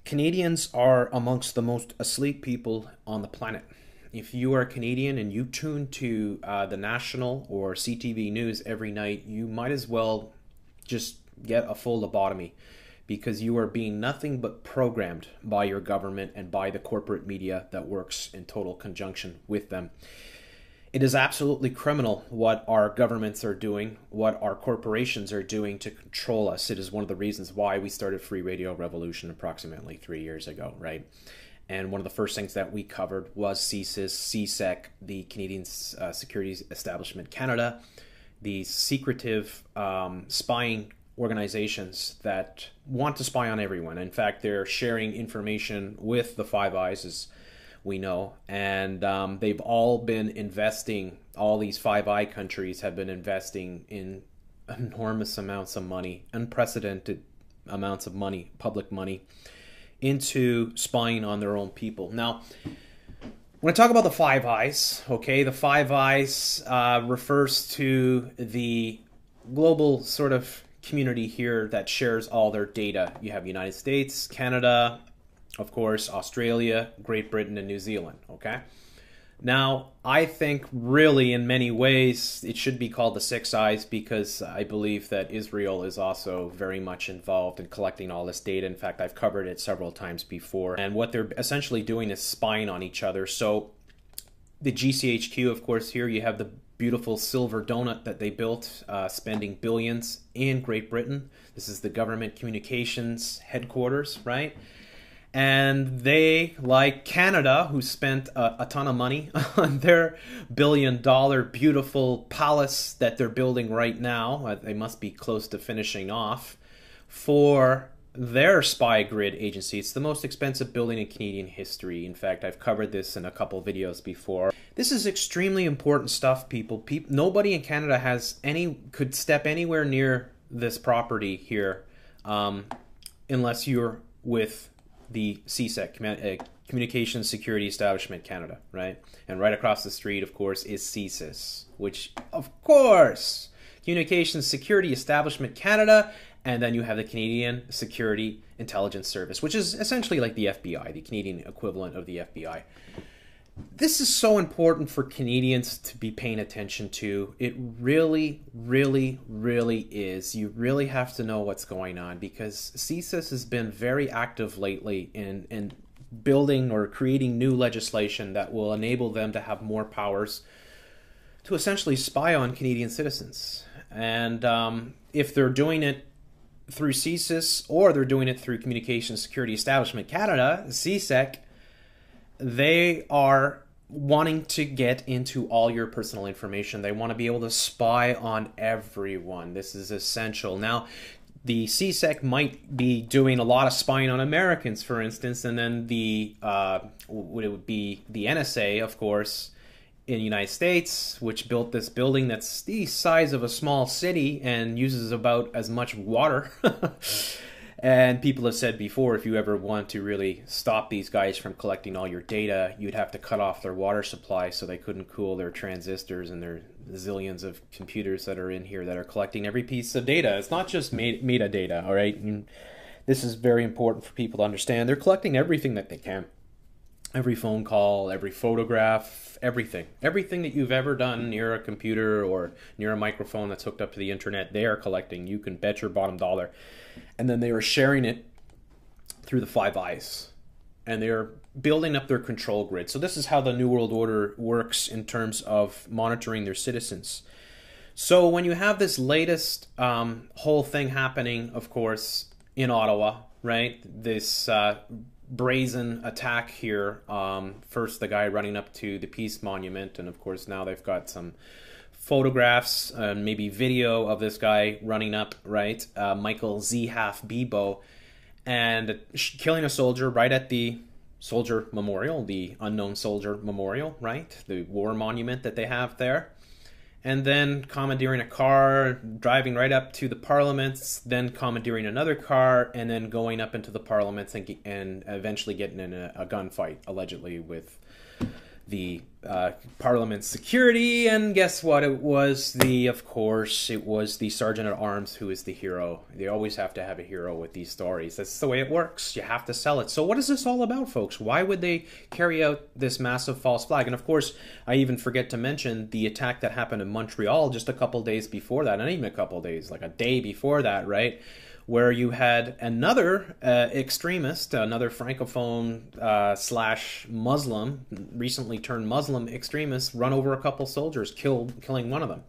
Canadians are amongst the most asleep people on the planet. If you are a Canadian and you tune to the national or CTV news every night, you might as well just get a full lobotomy, because you are being nothing but programmed by your government and by the corporate media that works in total conjunction with them. It is absolutely criminal what our governments are doing, what our corporations are doing to control us. It is one of the reasons why we started Free Radio Revolution approximately 3 years ago, right? And one of the first things that we covered was CSIS, CSEC, the Canadian Security Establishment Canada, the secretive spying organizations that want to spy on everyone. In fact, they're sharing information with the Five Eyes, as we know, and they've all been investing, all these Five Eye countries have been investing in enormous amounts of money, unprecedented amounts of money, public money, into spying on their own people. Now, when I talk about the Five Eyes, okay, the Five Eyes refers to the global sort of community here that shares all their data. You have United States, Canada, of course, Australia, Great Britain, and New Zealand, okay? Now, I think really in many ways it should be called the Six Eyes, because I believe that Israel is also very much involved in collecting all this data. In fact, I've covered it several times before. And what they're essentially doing is spying on each other. So the GCHQ, of course, here you have the beautiful silver donut that they built, spending billions in Great Britain. This is the government communications headquarters, right? And they, like Canada, who spent a ton of money on their billion-dollar beautiful palace that they're building right now, they must be close to finishing off, for their spy grid agency. It's the most expensive building in Canadian history. In fact, I've covered this in a couple videos before. This is extremely important stuff, people. Nobody in Canada could step anywhere near this property here unless you're with the CSEC, Communications Security Establishment Canada, right? And right across the street, of course, is CSIS, which, of course, Communications Security Establishment Canada, and then you have the Canadian Security Intelligence Service, which is essentially like the FBI, the Canadian equivalent of the FBI. This is so important for Canadians to be paying attention to. It really, really, really is. You really have to know what's going on, because CSIS has been very active lately in building or creating new legislation that will enable them to have more powers to essentially spy on Canadian citizens. And if they're doing it through CSIS or they're doing it through Communications Security Establishment Canada, CSEC, they are wanting to get into all your personal information. They want to be able to spy on everyone. This is essential. Now, the CSEC might be doing a lot of spying on Americans, for instance, and then the it would be the NSA, of course, in the United States, which built this building that's the size of a small city and uses about as much water. And people have said before, if you ever want to really stop these guys from collecting all your data, you'd have to cut off their water supply so they couldn't cool their transistors and their zillions of computers that are in here that are collecting every piece of data. It's not just metadata, all right? And this is very important for people to understand. They're collecting everything that they can. Every phone call, every photograph, everything. Everything that you've ever done near a computer or near a microphone that's hooked up to the internet, they are collecting. You can bet your bottom dollar. And then they are sharing it through the Five Eyes. And they're building up their control grid. So this is how the New World Order works in terms of monitoring their citizens. So when you have this latest whole thing happening, of course, in Ottawa, right? This brazen attack here. First, the guy running up to the Peace Monument, and of course now they've got some photographs and maybe video of this guy running up, right? Michael Z. Half Bebo, and killing a soldier right at the soldier memorial, the unknown soldier memorial, right? The war monument that they have there. And then commandeering a car, driving right up to the parliaments, then commandeering another car, and then going up into the parliaments and eventually getting in a gunfight, allegedly, with the Parliament's security, and guess what? It was of course, it was the Sergeant at Arms who is the hero. They always have to have a hero with these stories. That's the way it works. You have to sell it. So what is this all about, folks? Why would they carry out this massive false flag? And of course, I even forget to mention the attack that happened in Montreal just a couple days before that, not even a couple days, like a day before that, right? Where you had another extremist, another francophone slash Muslim, recently turned Muslim extremist, run over a couple soldiers, killing one of them.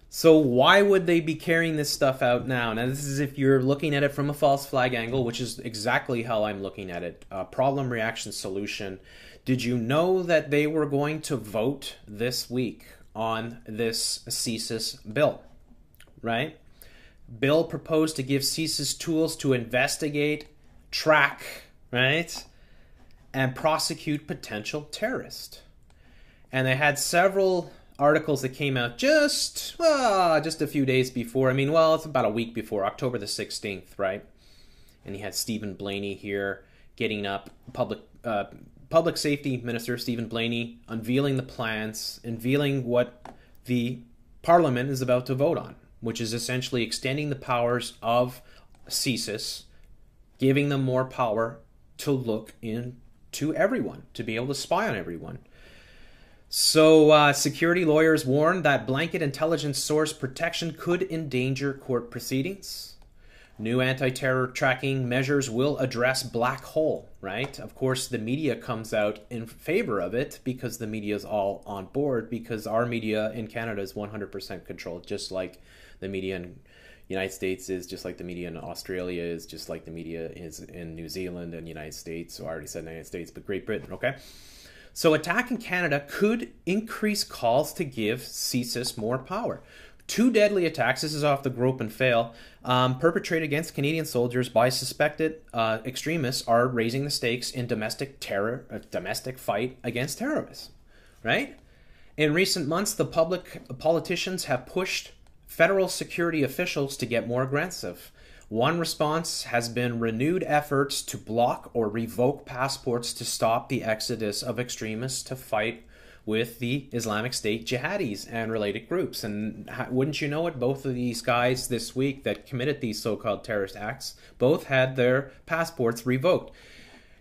So why would they be carrying this stuff out now? Now, this is if you're looking at it from a false flag angle, which is exactly how I'm looking at it. Problem, reaction, solution. Did you know that they were going to vote this week on this CSIS bill, right? Bill proposed to give CSIS tools to investigate, track, right, and prosecute potential terrorists. And they had several articles that came out just a few days before. I mean, well, it's about a week before, October the 16th, right? And you had Stephen Blaney here getting up, Public Safety Minister Stephen Blaney unveiling the plans, unveiling what the Parliament is about to vote on, which is essentially extending the powers of CSIS, giving them more power to look into everyone, to be able to spy on everyone. So security lawyers warn that blanket intelligence source protection could endanger court proceedings. New anti-terror tracking measures will address black hole, right? Of course, the media comes out in favor of it because the media is all on board, because our media in Canada is 100% controlled, just like the media in the United States is, just like the media in Australia is, just like the media is in New Zealand and the United States. So I already said United States, but Great Britain, okay? So attack in Canada could increase calls to give CSIS more power. 2 deadly attacks, this is off the Grope and Fail, perpetrated against Canadian soldiers by suspected extremists are raising the stakes in domestic fight against terrorists, right? In recent months, the politicians have pushed federal security officials to get more aggressive. One response has been renewed efforts to block or revoke passports to stop the exodus of extremists to fight with the Islamic State jihadis and related groups. And wouldn't you know it, both of these guys this week that committed these so-called terrorist acts both had their passports revoked.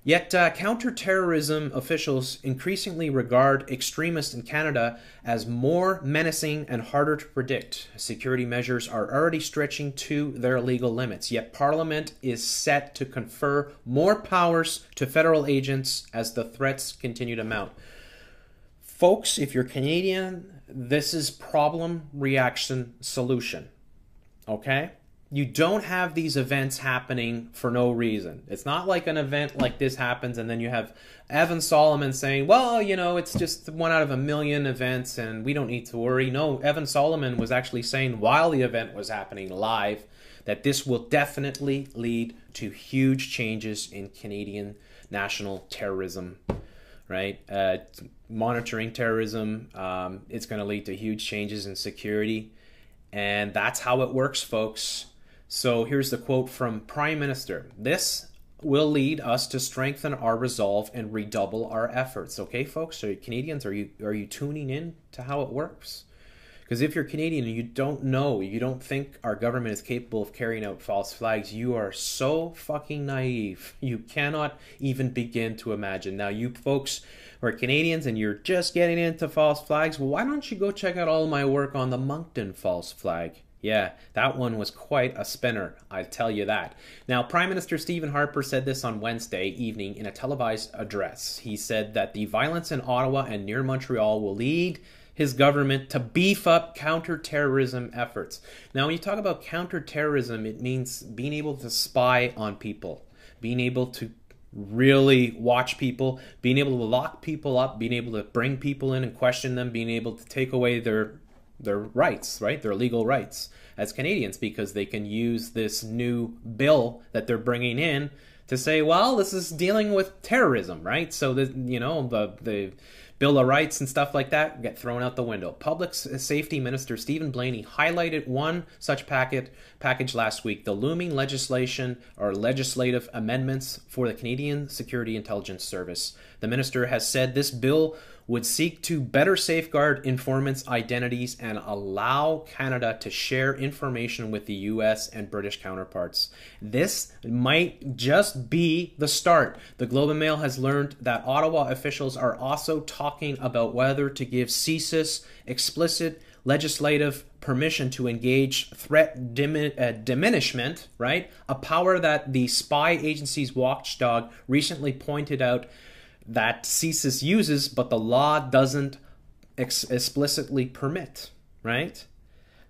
Yet counterterrorism officials increasingly regard extremists in Canada as more menacing and harder to predict. Security measures are already stretching to their legal limits, yet Parliament is set to confer more powers to federal agents as the threats continue to mount. Folks, if you're Canadian, this is problem, reaction, solution. Okay? You don't have these events happening for no reason. It's not like an event like this happens and then you have Evan Solomon saying, well, you know, it's just 1 out of 1,000,000 events and we don't need to worry. No, Evan Solomon was actually saying while the event was happening live that this will definitely lead to huge changes in Canadian national terrorism, right? Monitoring terrorism, it's going to lead to huge changes in security. And that's how it works, folks. So here's the quote from Prime Minister. This will lead us to strengthen our resolve and redouble our efforts. Okay, folks? So Canadians, are you tuning in to how it works? Because if you're Canadian and you don't know, you don't think our government is capable of carrying out false flags, you are so fucking naive. You cannot even begin to imagine. Now, you folks who are Canadians and you're just getting into false flags, well, why don't you go check out all my work on the Moncton false flag? Yeah, that one was quite a spinner, I tell you that. Now, Prime Minister Stephen Harper said this on Wednesday evening in a televised address. He said that the violence in Ottawa and near Montreal will lead his government to beef up counterterrorism efforts. Now, when you talk about counterterrorism, it means being able to spy on people, being able to really watch people, being able to lock people up, being able to bring people in and question them, being able to take away their rights, right? Their legal rights as Canadians, because they can use this new bill that they're bringing in to say, well, this is dealing with terrorism, right? So the Bill of Rights and stuff like that get thrown out the window. Public Safety Minister Stephen Blaney highlighted one such package last week, the looming legislation or legislative amendments for the Canadian Security Intelligence Service. The minister has said this bill would seek to better safeguard informants' identities and allow Canada to share information with the US and British counterparts. This might just be the start. The Globe and Mail has learned that Ottawa officials are also talking about whether to give CSIS explicit legislative permission to engage threat diminishment, right? A power that the spy agency's watchdog recently pointed out that CSIS uses, but the law doesn't explicitly permit, right?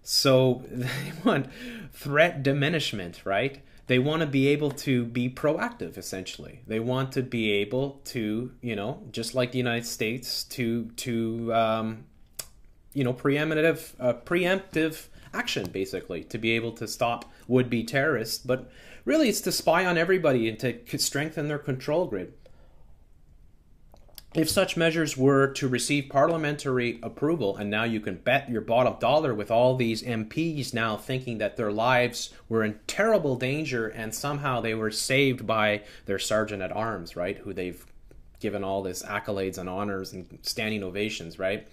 So they want threat diminishment, right? They want to be able to be proactive, essentially. They want to be able to, you know, just like the United States, to you know, preemptive action, basically, to be able to stop would-be terrorists. But really, it's to spy on everybody and to strengthen their control grid. If such measures were to receive parliamentary approval, and now you can bet your bottom dollar with all these MPs now thinking that their lives were in terrible danger and somehow they were saved by their sergeant at arms, right, who they've given all this accolades and honors and standing ovations, right?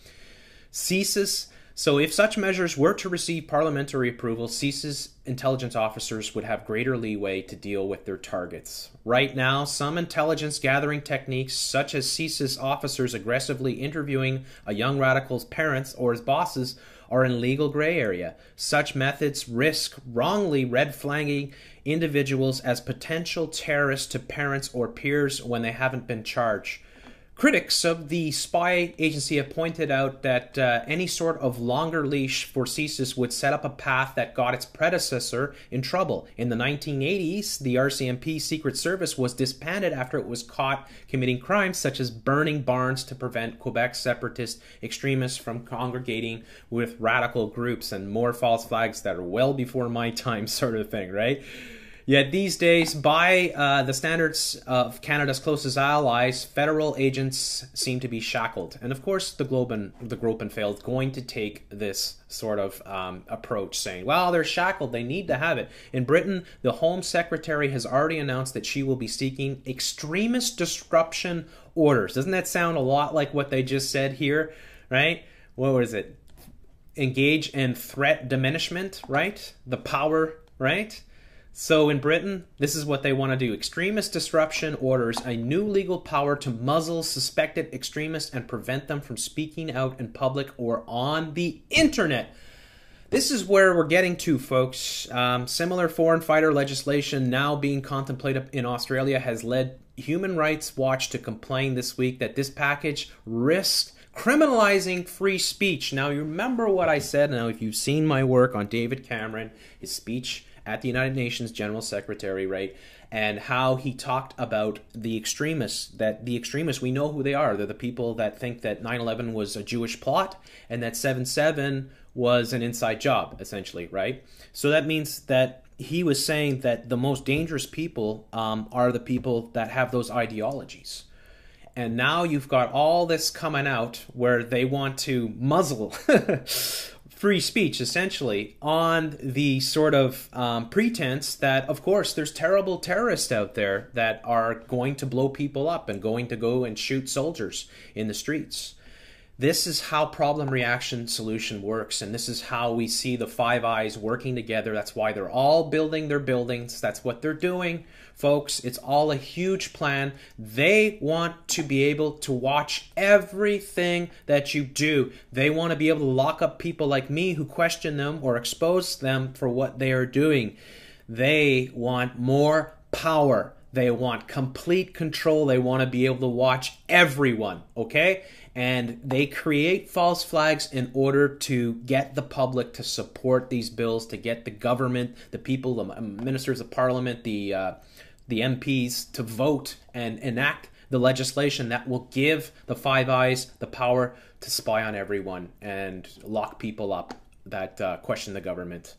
CSIS. So if such measures were to receive parliamentary approval, CSIS intelligence officers would have greater leeway to deal with their targets. Right now, some intelligence gathering techniques, such as CSIS officers aggressively interviewing a young radical's parents or his bosses, are in legal gray area. Such methods risk wrongly red flagging individuals as potential terrorists to parents or peers when they haven't been charged. Critics of the spy agency have pointed out that any sort of longer leash for CSIS would set up a path that got its predecessor in trouble. In the 1980s, the RCMP Secret Service was disbanded after it was caught committing crimes such as burning barns to prevent Quebec separatist extremists from congregating with radical groups, and more false flags that are well before my time, sort of thing, right? Yet these days, by the standards of Canada's closest allies, federal agents seem to be shackled. And of course, the Globe and Mail is going to take this sort of approach, saying, well, they're shackled, they need to have it. In Britain, the Home Secretary has already announced that she will be seeking extremist disruption orders. Doesn't that sound a lot like what they just said here, right? What was it? Engage in threat diminishment, right? The power, right? So in Britain, this is what they want to do. Extremist disruption orders a new legal power to muzzle suspected extremists and prevent them from speaking out in public or on the internet. This is where we're getting to, folks. Similar foreign fighter legislation now being contemplated in Australia has led Human Rights Watch to complain this week that this package risks criminalizing free speech. Now, you remember what I said. Now, if you've seen my work on David Cameron, his speech at the United Nations General Secretary, right, and how he talked about the extremists, that the extremists, we know who they are. They're the people that think that 9/11 was a Jewish plot and that 7/7 was an inside job, essentially, right? So that means that he was saying that the most dangerous people are the people that have those ideologies. And now you've got all this coming out where they want to muzzle free speech, essentially, on the sort of pretense that, of course, there's terrible terrorists out there that are going to blow people up and going to go and shoot soldiers in the streets. This is how problem reaction solution works, and this is how we see the Five Eyes working together. That's why they're all building their buildings. That's what they're doing, folks. It's all a huge plan. They want to be able to watch everything that you do. They want to be able to lock up people like me who question them or expose them for what they are doing. They want more power. They want complete control. They want to be able to watch everyone, okay? And they create false flags in order to get the public to support these bills, to get the government, the people, the ministers of parliament, the MPs to vote and enact the legislation that will give the Five Eyes the power to spy on everyone and lock people up that question the government.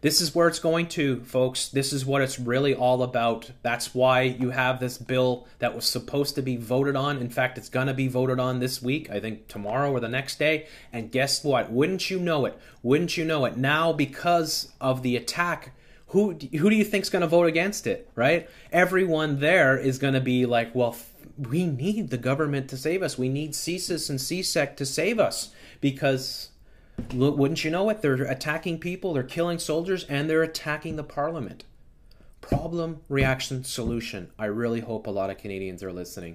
This is where it's going to, folks. This is what it's really all about. That's why you have this bill that was supposed to be voted on. In fact, it's going to be voted on this week, I think tomorrow or the next day. And guess what? Wouldn't you know it? Wouldn't you know it? Now, because of the attack, who do you think's going to vote against it, right? Everyone there is going to be like, well, we need the government to save us. We need CSIS and CSEC to save us, because wouldn't you know it, they're attacking people, they're killing soldiers, and they're attacking the parliament. Problem, reaction, solution. I really hope a lot of Canadians are listening.